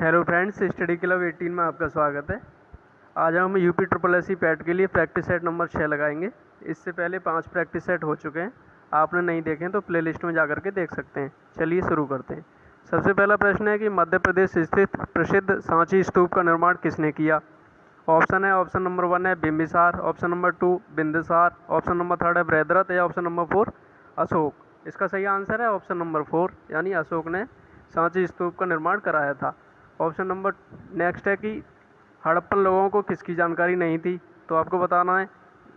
Hello friends, study club 18 में आपका स्वागत है। आज हम UP triple S C PET के लिए प्रैक्टिस सेट नंबर 6 लगाएंगे। इससे पहले 5 प्रैक्टिस सेट हो चुके हैं। आपने नहीं देखे तो प्लेलिस्ट में जाकर के देख सकते हैं। चलिए शुरू करते हैं। सबसे पहला प्रश्न है कि मध्य प्रदेश स्थित प्रसिद्ध सांची स्तूप का निर्माण किसने किया। ऑप्शन है, ऑप्शन नंबर 1 है Bimbisara, option number 2 Bindusara, option number 3 है बृहद्रथ या ऑप्शन नंबर 4 अशोक। इसका सही आंसर है ऑप्शन नंबर 4 यानी अशोक ने सांची स्तूप का निर्माण कराया था। ऑप्शन नंबर नेक्स्ट है कि हड़प्पन लोगों को किसकी जानकारी नहीं थी, तो आपको बताना है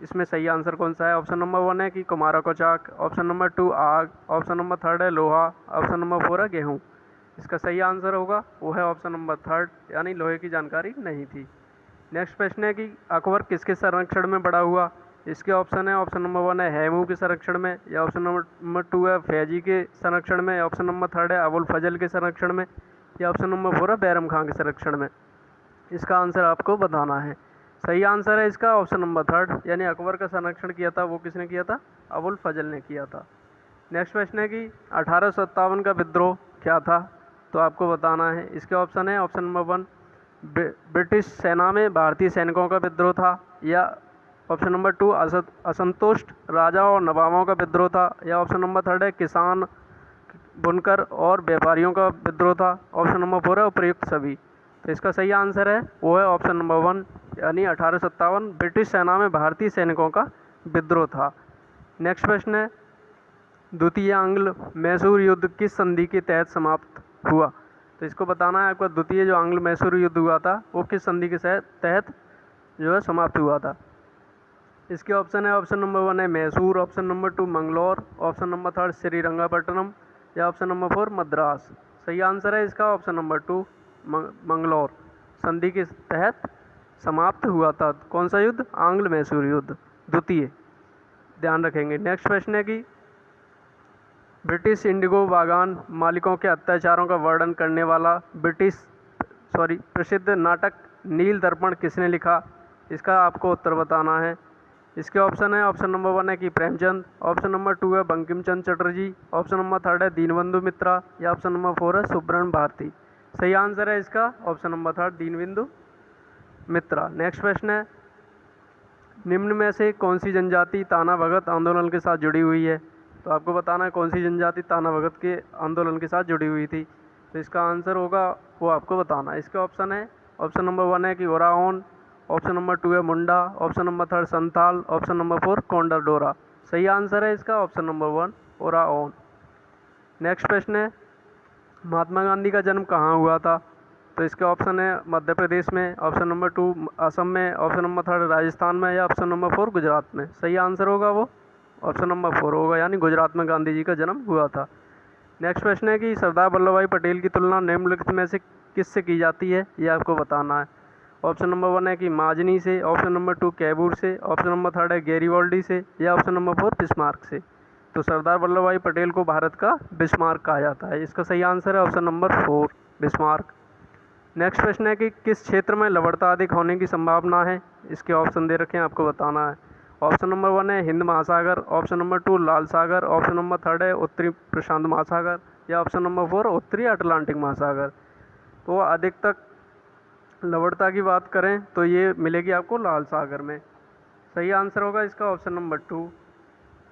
इसमें सही आंसर कौन सा है। ऑप्शन नंबर 1 है कि कुमारा को चाक, ऑप्शन नंबर 2 आग, ऑप्शन नंबर 3 है लोहा, ऑप्शन नंबर 4 है गेहूँ। इसका सही आंसर होगा वो है ऑप्शन नंबर 3 यानी लोहे की जानकारी नहीं थी। नेक्स्ट प्रश्न है कि अकबर किसके संरक्षण में बड़ा हुआ। इसके ऑप्शन है, ऑप्शन नंबर 1 है हैमू के संरक्षण में, या ऑप्शन नंबर 2 है फैजी के संरक्षण में, या ऑप्शन नंबर 3 है अबुल फजल के संरक्षण में, या ऑप्शन नंबर 4 है बैरम खां के संरक्षण में। इसका आंसर आपको बताना है। सही आंसर है इसका ऑप्शन नंबर 3 यानी अकबर का संरक्षण किया था वो किसने किया था, अबुल फजल ने किया था। नेक्स्ट प्रश्न है कि 1857 का विद्रोह क्या था, तो आपको बताना है। इसके ऑप्शन है, ऑप्शन नंबर 1 ब्रिटिश सेना में भारतीय सैनिकों का विद्रोह था, या ऑप्शन नंबर 2 असंतुष्ट राजा और नवाबों का विद्रोह था, या ऑप्शन नंबर 3 है किसान बुनकर और व्यापारियों का विद्रोह था, ऑप्शन नंबर 4 है उपयुक्त सभी। तो इसका सही आंसर है वो है ऑप्शन नंबर 1 यानी 1857 ब्रिटिश सेना में भारतीय सैनिकों का विद्रोह था। नेक्स्ट प्रश्न है, द्वितीय आंग्ल मैसूर युद्ध किस संधि के तहत समाप्त हुआ। तो इसको बताना है आपको, द्वितीय जो आंग्ल मैसूर युद्ध हुआ था वो किस संधि के तहत जो है समाप्त हुआ था। इसके ऑप्शन है, ऑप्शन नंबर 1 है Mysore, option number 2 Mangalore, option number 3 Srirangapatna, या ऑप्शन नंबर 4 मद्रास। सही आंसर है इसका ऑप्शन नंबर 2 मंगलौर संधि के तहत समाप्त हुआ था। कौन सा युद्ध, आंग्ल मैसूर युद्ध द्वितीय, ध्यान रखेंगे। नेक्स्ट प्रश्न है कि ब्रिटिश इंडिगो बागान मालिकों के अत्याचारों का वर्णन करने वाला प्रसिद्ध नाटक नील दर्पण किसने लिखा। इसका आपको उत्तर बताना है। इसके ऑप्शन है, ऑप्शन नंबर 1 है कि प्रेमचंद, ऑप्शन नंबर 2 है बंकिम चंद्र चटर्जी, ऑप्शन नंबर 3 है दीनबंधु मित्रा, या ऑप्शन नंबर 4 है सुब्रण भारती। सही आंसर है इसका ऑप्शन नंबर 3 दीनबंधु मित्रा। नेक्स्ट प्रश्न है, निम्न में से कौन सी जनजाति ताना भगत आंदोलन के साथ जुड़ी हुई है। तो आपको बताना है कौन सी जनजाति ताना भगत के आंदोलन के साथ जुड़ी हुई थी। तो इसका आंसर होगा वो आपको बताना है। इसके ऑप्शन है, ऑप्शन नंबर 1 है कि ओराओन, ऑप्शन नंबर 2 है Munda, option number 3 Santhal, option number 4 Konda Dora. सही आंसर है इसका ऑप्शन नंबर 1 ओराओन। नेक्स्ट प्रश्न है, महात्मा गांधी का जन्म कहाँ हुआ था। तो इसके ऑप्शन है मध्य प्रदेश में, ऑप्शन नंबर 2 असम में, ऑप्शन नंबर 3 राजस्थान में, या ऑप्शन नंबर 4 गुजरात में। सही आंसर होगा वो ऑप्शन नंबर 4 होगा यानी गुजरात में गांधी जी का जन्म हुआ था। नेक्स्ट प्रश्न है कि सरदार वल्लभ भाई पटेल की तुलना निम्नलिखित में से किससे की जाती है, ये आपको बताना है। ऑप्शन नंबर 1 है कि माजनी से, ऑप्शन नंबर 2 कैबूर से, ऑप्शन नंबर 3 है गैरीवाल्डी से, या ऑप्शन नंबर 4 बिस्मार्क से। तो सरदार वल्लभ भाई पटेल को भारत का बिस्मार्क कहा जाता है। इसका सही आंसर है ऑप्शन नंबर 4 बिस्मार्क। नेक्स्ट प्रश्न है कि किस क्षेत्र में लवणता अधिक होने की संभावना है। इसके ऑप्शन दे रखे हैं, आपको बताना है। ऑप्शन नंबर 1 है हिंद महासागर, ऑप्शन नंबर 2 लाल सागर, ऑप्शन नंबर 3 है उत्तरी प्रशांत महासागर, या ऑप्शन नंबर 4 उत्तरी अटलांटिक महासागर। तो अधिक तक लवणता की बात करें तो ये मिलेगी आपको लाल सागर में। सही आंसर होगा इसका ऑप्शन नंबर 2।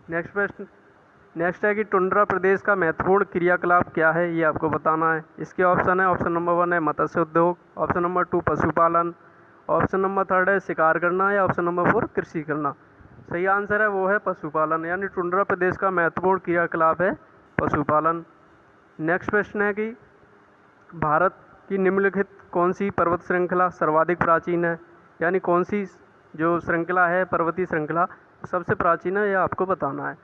नेक्स्ट प्रश्न, नेक्स्ट है कि टुंड्रा प्रदेश का महत्वपूर्ण क्रियाकलाप क्या है, ये आपको बताना है। इसके ऑप्शन है, ऑप्शन नंबर 1 है मत्स्य उद्योग, ऑप्शन नंबर 2 पशुपालन, ऑप्शन नंबर 3 है शिकार करना, या ऑप्शन नंबर 4 कृषि करना। सही आंसर है वो है पशुपालन यानी टुंड्रा प्रदेश का महत्वपूर्ण क्रियाकलाप है पशुपालन। नेक्स्ट प्रश्न है कि भारत की निम्नलिखित कौन सी पर्वत श्रृंखला सर्वाधिक प्राचीन है, यानी कौन सी जो श्रृंखला है पर्वतीय श्रृंखला सबसे प्राचीन है, यह आपको बताना है।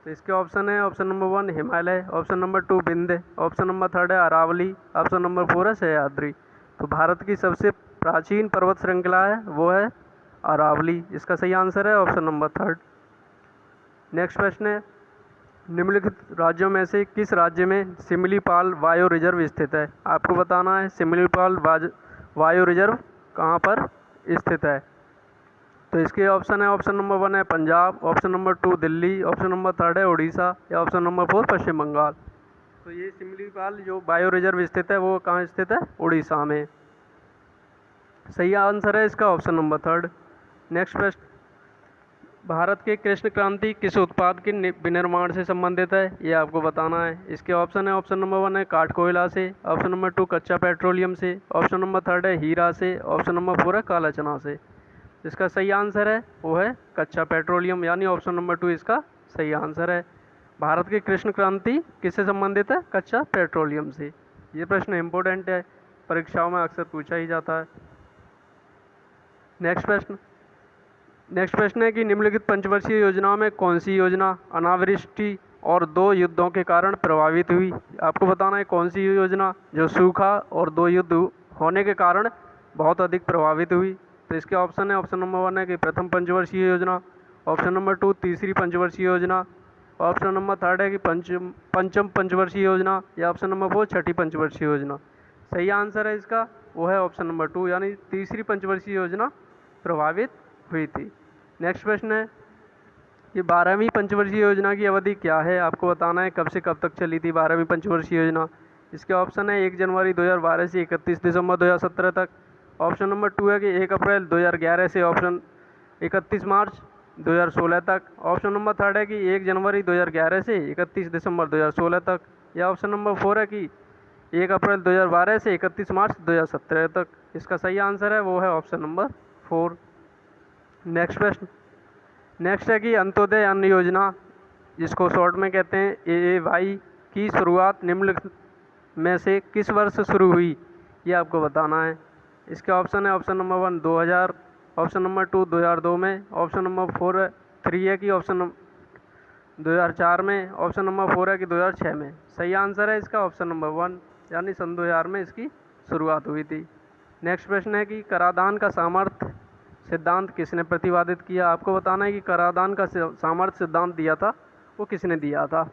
तो इसके ऑप्शन है, option number 1 Himalaya, option number 2 Vindhya, option number 3 है अरावली, ऑप्शन नंबर 4 है सह्याद्री। तो भारत की सबसे प्राचीन पर्वत श्रृंखला है वो है अरावली। इसका सही आंसर है ऑप्शन नंबर 3। नेक्स्ट प्रश्न है, निम्नलिखित राज्यों में से किस राज्य में सिमलीपाल वायु रिजर्व स्थित है। आपको बताना है सिमलीपाल वायु रिजर्व कहाँ पर स्थित है। तो इसके ऑप्शन है, ऑप्शन नंबर 1 है Punjab, option number 2 Delhi, option number 3 है उड़ीसा, या ऑप्शन नंबर 4 पश्चिम बंगाल। तो ये सिमलीपाल जो बायो रिजर्व स्थित है वो कहाँ स्थित है? उड़ीसा में। सही आंसर है इसका ऑप्शन नंबर 3। नेक्स्ट प्रश्न, भारत के कृष्ण क्रांति किस उत्पाद के विनिर्माण से संबंधित है? ये आपको बताना है। इसके ऑप्शन है, ऑप्शन नंबर 1 है काठ कोयला से, ऑप्शन नंबर 2 कच्चा पेट्रोलियम से, ऑप्शन नंबर 3 है हीरा से, ऑप्शन नंबर 4 है काला चना से। इसका सही आंसर है वो है कच्चा पेट्रोलियम, यानी ऑप्शन नंबर 2 इसका सही आंसर है। भारत की कृष्ण क्रांति किससे संबंधित है? कच्चा पेट्रोलियम से। ये प्रश्न इम्पोर्टेंट है, परीक्षाओं में अक्सर पूछा ही जाता है। नेक्स्ट प्रश्न है कि निम्नलिखित पंचवर्षीय योजनाओं में कौन सी योजना अनावृष्टि और 2 युद्धों के कारण प्रभावित हुई? आपको बताना है कौन सी योजना जो सूखा और 2 युद्ध होने के कारण बहुत अधिक प्रभावित हुई। तो इसके ऑप्शन है, ऑप्शन नंबर 1 है कि प्रथम पंचवर्षीय योजना, ऑप्शन नंबर 2 तीसरी पंचवर्षीय योजना, ऑप्शन नंबर 3 है कि पंचम पंचवर्षीय योजना, या ऑप्शन नंबर 4 छठी पंचवर्षीय योजना। सही आंसर है इसका वो है ऑप्शन नंबर 2, यानी तीसरी पंचवर्षीय योजना प्रभावित हुई थी। नेक्स्ट प्रश्न है कि 12वीं पंचवर्षीय योजना की अवधि क्या है? आपको बताना है कब से कब तक चली थी 12वीं पंचवर्षीय योजना। इसके ऑप्शन है 1 जनवरी 2012 से 31 दिसंबर 2017 तक, ऑप्शन नंबर 2 है कि 1 अप्रैल 2011 से ऑप्शन 31 मार्च 2016 तक, ऑप्शन नंबर 3 है कि 1 जनवरी 2011 से 31 दिसंबर 2016 तक, या ऑप्शन नंबर 4 है कि 1 अप्रैल 2012 से 31 मार्च 2017 तक। इसका सही आंसर है वो है ऑप्शन नंबर 4। नेक्स्ट है कि अंत्योदय अन्न योजना, जिसको शॉर्ट में कहते हैं AAY, की शुरुआत निम्नलिखित में से किस वर्ष शुरू हुई? ये आपको बताना है। इसके ऑप्शन है, ऑप्शन नंबर 1 2000, ऑप्शन नंबर 2 2002 में, ऑप्शन नंबर 3 है कि ऑप्शन 2004 में, ऑप्शन नंबर 4 है कि 2006 में। सही आंसर है इसका ऑप्शन नंबर 1, यानी सन 2000 में इसकी शुरुआत हुई थी। नेक्स्ट प्रश्न है कि कराधान का सामर्थ्य सिद्धांत किसने प्रतिपादित किया? आपको बताना है कि कराधान का सामर्थ्य सिद्धांत दिया था वो किसने दिया था।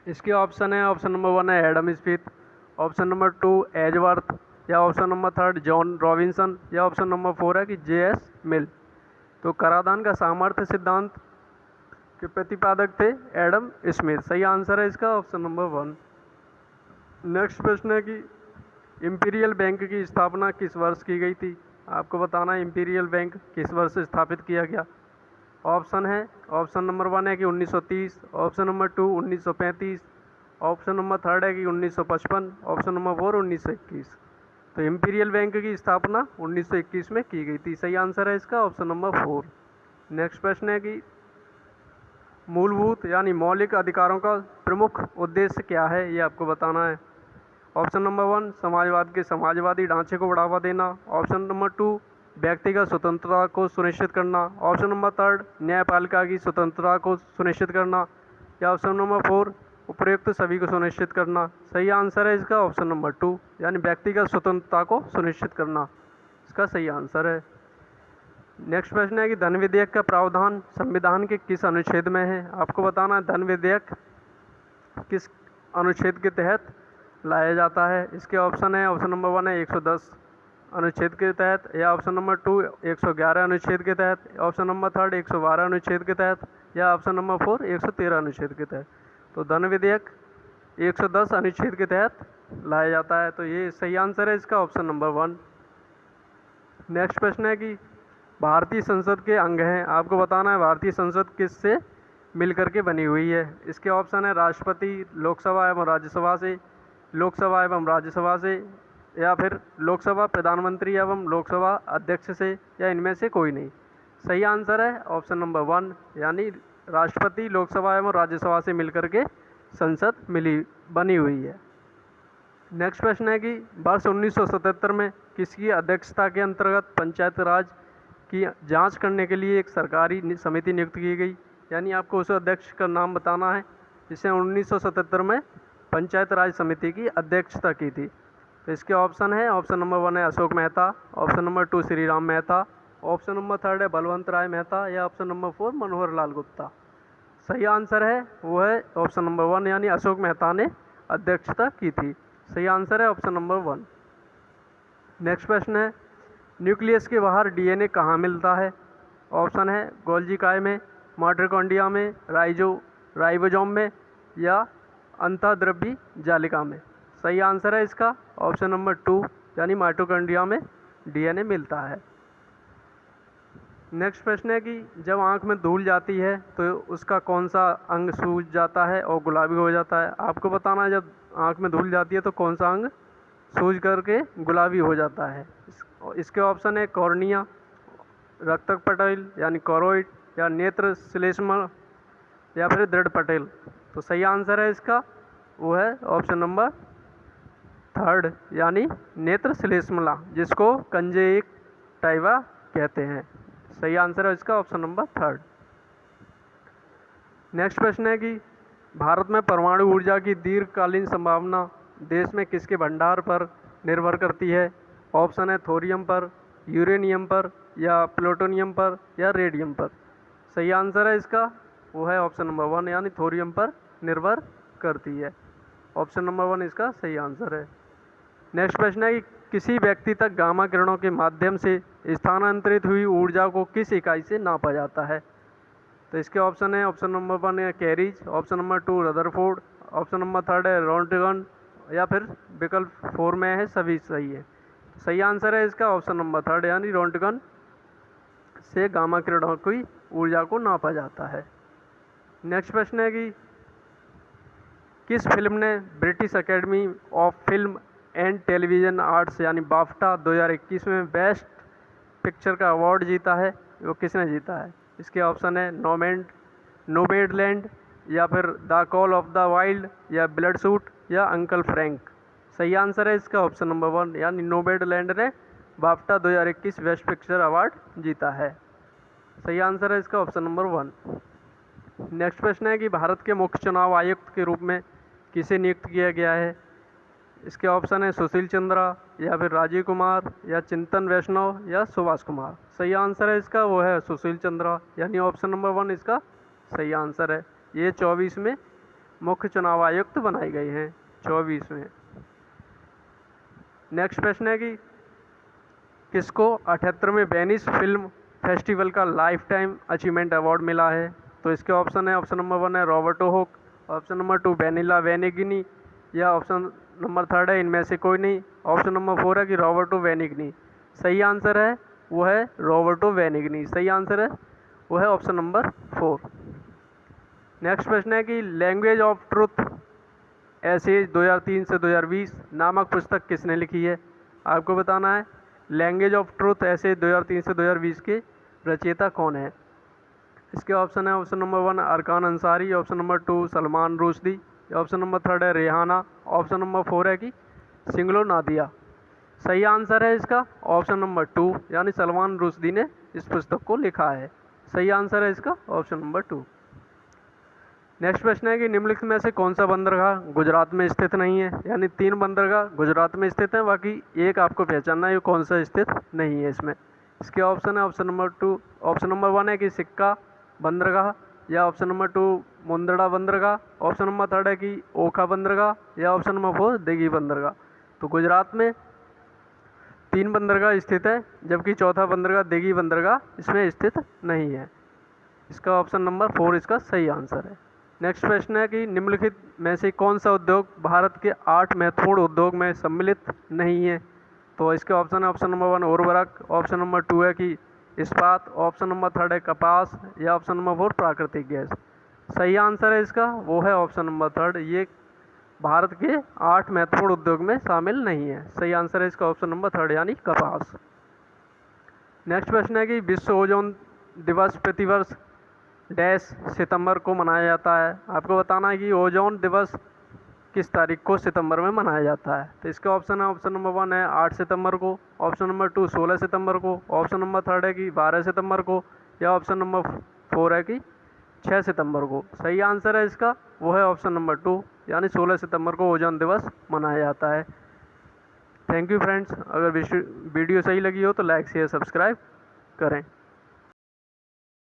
इसके ऑप्शन है, ऑप्शन नंबर 1 है Adam Smith, option number 2 Edgeworth, या ऑप्शन नंबर 3 जॉन रॉबिन्सन, या ऑप्शन नंबर 4 है कि JS मिल। तो कराधान का सामर्थ्य सिद्धांत के प्रतिपादक थे एडम स्मिथ। सही आंसर है इसका ऑप्शन नंबर 1। नेक्स्ट प्रश्न है कि इंपीरियल बैंक की स्थापना किस वर्ष की गई थी? आपको बताना है इंपीरियल बैंक किस वर्ष स्थापित किया गया। ऑप्शन है, ऑप्शन नंबर 1 है कि 1930, ऑप्शन नंबर 2 1935, ऑप्शन नंबर 3 है कि 1955, ऑप्शन नंबर 4 1921। तो इंपीरियल बैंक की स्थापना 1921 में की गई थी। सही आंसर है इसका ऑप्शन नंबर 4। नेक्स्ट प्रश्न है कि मूलभूत यानी मौलिक अधिकारों का प्रमुख उद्देश्य क्या है? ये आपको बताना है। ऑप्शन नंबर 1 समाजवाद के समाजवादी ढांचे को बढ़ावा देना, ऑप्शन नंबर 2 व्यक्तिगत स्वतंत्रता को सुनिश्चित करना, ऑप्शन नंबर 3 न्यायपालिका की स्वतंत्रता को सुनिश्चित करना, या ऑप्शन नंबर 4 उपयुक्त सभी को सुनिश्चित करना। सही आंसर है इसका ऑप्शन नंबर 2, यानी व्यक्तिगत स्वतंत्रता को सुनिश्चित करना इसका सही आंसर है। नेक्स्ट प्रश्न है कि धन विधेयक का प्रावधान संविधान के किस अनुच्छेद में है? आपको बताना है धन विधेयक किस अनुच्छेद के तहत लाया जाता है। इसके ऑप्शन है, ऑप्शन नंबर 1 है 110 अनुच्छेद के तहत, या ऑप्शन नंबर 2 111 अनुच्छेद के तहत, ऑप्शन नंबर 3 112 अनुच्छेद के तहत, या ऑप्शन नंबर 4 113 अनुच्छेद के तहत। तो धन विधेयक 110 अनुच्छेद के तहत लाया जाता है। तो ये सही आंसर है इसका ऑप्शन नंबर 1। नेक्स्ट प्रश्न है कि भारतीय संसद के अंग हैं। आपको बताना है भारतीय संसद किससे मिलकर के बनी हुई है। इसके ऑप्शन है राष्ट्रपति, लोकसभा एवं राज्यसभा से, लोकसभा एवं राज्यसभा से, या फिर लोकसभा प्रधानमंत्री एवं लोकसभा अध्यक्ष से, या इनमें से कोई नहीं। सही आंसर है ऑप्शन नंबर 1, यानी राष्ट्रपति, लोकसभा एवं राज्यसभा से मिलकर के संसद बनी हुई है। नेक्स्ट प्रश्न है कि वर्ष 1977 में किसकी अध्यक्षता के अंतर्गत पंचायत राज की जांच करने के लिए एक सरकारी समिति नियुक्त की गई? यानी आपको उस अध्यक्ष का नाम बताना है जिसे 1977 में पंचायत राज समिति की अध्यक्षता की थी। तो इसके ऑप्शन है, ऑप्शन नंबर 1 है Ashok Mehta, option number 2 Shri Ram Mehta, option number 3 है बलवंत राय मेहता, या ऑप्शन नंबर 4 मनोहर लाल गुप्ता। सही आंसर है वो है ऑप्शन नंबर 1, यानी अशोक मेहता ने अध्यक्षता की थी। सही आंसर है ऑप्शन नंबर 1। नेक्स्ट प्रश्न है न्यूक्लियस के बाहर DNA कहाँ मिलता है? ऑप्शन है गोल्जी काय में, माइटोकॉन्ड्रिया में, राइबोसोम में, या अंतःद्रव्यी जालिका में। सही आंसर है इसका ऑप्शन नंबर 2, यानी माइटोकॉन्ड्रिया में डीएनए मिलता है। नेक्स्ट प्रश्न है कि जब आँख में धूल जाती है तो उसका कौन सा अंग सूज जाता है और गुलाबी हो जाता है। आपको बताना है जब आँख में धूल जाती है तो कौन सा अंग सूज करके गुलाबी हो जाता है। इसके ऑप्शन है कॉर्निया, रक्तक पटल यानी कॉरोइड, या नेत्र श्लेष्मा, या फिर दृढ़ पटेल। तो सही आंसर है इसका वो है ऑप्शन नंबर 3 यानी नेत्र श्लेष्मला, जिसको कंजक्टिवा कहते हैं। सही आंसर है इसका ऑप्शन नंबर 3। नेक्स्ट प्रश्न है कि भारत में परमाणु ऊर्जा की दीर्घकालीन संभावना देश में किसके भंडार पर निर्भर करती है। ऑप्शन है थोरियम पर, यूरेनियम पर, या प्लूटोनियम पर, या रेडियम पर। सही आंसर है इसका वो है ऑप्शन नंबर 1 यानी थोरियम पर निर्भर करती है। ऑप्शन नंबर 1 इसका सही आंसर है। नेक्स्ट प्रश्न है कि किसी व्यक्ति तक गामा किरणों के माध्यम से स्थानांतरित हुई ऊर्जा को किस इकाई से नापा जाता है। तो इसके ऑप्शन है ऑप्शन नंबर 1 है carries, option number 2 Rutherford, option number 3 है रोंटगन, या फिर विकल्प 4 में है सभी सही है। सही आंसर है इसका ऑप्शन नंबर 3 यानी रोंटगन से गामा किरणों की ऊर्जा को नापा जाता है। नेक्स्ट प्रश्न है कि किस फिल्म ने British academy of film and television arts यानी बाफ्टा 2021 में बेस्ट पिक्चर का अवार्ड जीता है। वो किसने जीता है। इसके ऑप्शन है नोमैडलैंड, या फिर the call of the wild, या ब्लडशूट, या अंकल फ्रैंक। सही आंसर है इसका ऑप्शन नंबर 1 यानी नोमैडलैंड ने बाफ्टा 2021 बेस्ट पिक्चर अवार्ड जीता है। सही आंसर है इसका ऑप्शन नंबर 1। नेक्स्ट प्रश्न है कि भारत के मुख्य चुनाव आयुक्त के रूप में किसे नियुक्त किया गया है। इसके ऑप्शन है सुशील चंद्रा, या फिर राजीव कुमार, या चिंतन वैष्णव, या सुभाष कुमार। सही आंसर है इसका वो है सुशील चंद्रा यानी ऑप्शन नंबर 1 इसका सही आंसर है। ये 24 में मुख्य चुनाव आयुक्त बनाए गए हैं 24 में। नेक्स्ट प्रश्न है कि किसको 78वें वेनिस फिल्म फेस्टिवल का लाइफ टाइम अचीवमेंट अवार्ड मिला है। तो इसके ऑप्शन है ऑप्शन नंबर 1 है रॉबर्टो हुक, ऑप्शन नंबर 2 वेनिला वेनिगिनी, या ऑप्शन नंबर 3 है इनमें से कोई नहीं, ऑप्शन नंबर 4 है कि रॉबर्टो वेनिगनी। सही आंसर है वो है रॉबर्टो वेनिगनी। सही आंसर है वो है ऑप्शन नंबर 4। नेक्स्ट प्रश्न है कि लैंग्वेज ऑफ ट्रुथ एसेज 2003 से 2020 नामक पुस्तक किसने लिखी है। आपको बताना है लैंग्वेज ऑफ ट्रुथ एसेज 2003 से 2020 के रचयिता कौन है। इसके ऑप्शन है ऑप्शन नंबर 1 अरकान Ansari, option number 2 Salman Rushdie, option number 3 है रेहाना, ऑप्शन नंबर 4 है कि सिंगलो नादिया। सही आंसर है इसका ऑप्शन नंबर 2 यानी सलमान रुश्दी ने इस पुस्तक को लिखा है। सही आंसर है इसका ऑप्शन नंबर 2। नेक्स्ट प्रश्न है कि निम्नलिखित में से कौन सा बंदरगाह गुजरात में स्थित नहीं है। यानी 3 बंदरगाह गुजरात में स्थित हैं, बाकी एक आपको पहचानना है ये कौन सा स्थित नहीं है इसमें। इसके ऑप्शन है ऑप्शन नंबर 1 है कि सिक्का बंदरगाह, या ऑप्शन नंबर 2 मुंदड़ा बंदरगाह, ऑप्शन नंबर 3 है कि ओखा बंदरगाह, या ऑप्शन नंबर 4 दिघी बंदरगाह। तो गुजरात में 3 बंदरगाह स्थित है, जबकि चौथा बंदरगाह दिघी बंदरगाह इसमें स्थित नहीं है। इसका ऑप्शन नंबर 4 इसका सही आंसर है। नेक्स्ट प्रश्न है कि निम्नलिखित में से कौन सा उद्योग भारत के 8 महत्वपूर्ण उद्योग में सम्मिलित नहीं है। तो इसके ऑप्शन है ऑप्शन नंबर 1 उर्वरक, ऑप्शन नंबर 2 है कि इस्पात, ऑप्शन नंबर 3 है कपास, या ऑप्शन नंबर 4 प्राकृतिक गैस। सही आंसर है इसका वो है ऑप्शन नंबर 3, ये भारत के 8 महत्वपूर्ण उद्योग में शामिल नहीं है। सही आंसर है इसका ऑप्शन नंबर 3 यानी कपास। नेक्स्ट प्रश्न है कि विश्व ओजोन दिवस प्रतिवर्ष डैश सितंबर को मनाया जाता है। आपको बताना है कि ओजोन दिवस किस तारीख को सितंबर में मनाया जाता है। तो इसके ऑप्शन है ऑप्शन नंबर 1 है 8 सितंबर को, ऑप्शन नंबर 2 16 सितंबर को, ऑप्शन नंबर 3 है कि 12 सितंबर को, या ऑप्शन नंबर 4 है कि 6 सितंबर को। सही आंसर है इसका वो है ऑप्शन नंबर 2 यानी 16 सितंबर को ओजोन दिवस मनाया जाता है। थैंक यू फ्रेंड्स, अगर वीडियो सही लगी हो तो लाइक शेयर सब्सक्राइब करें।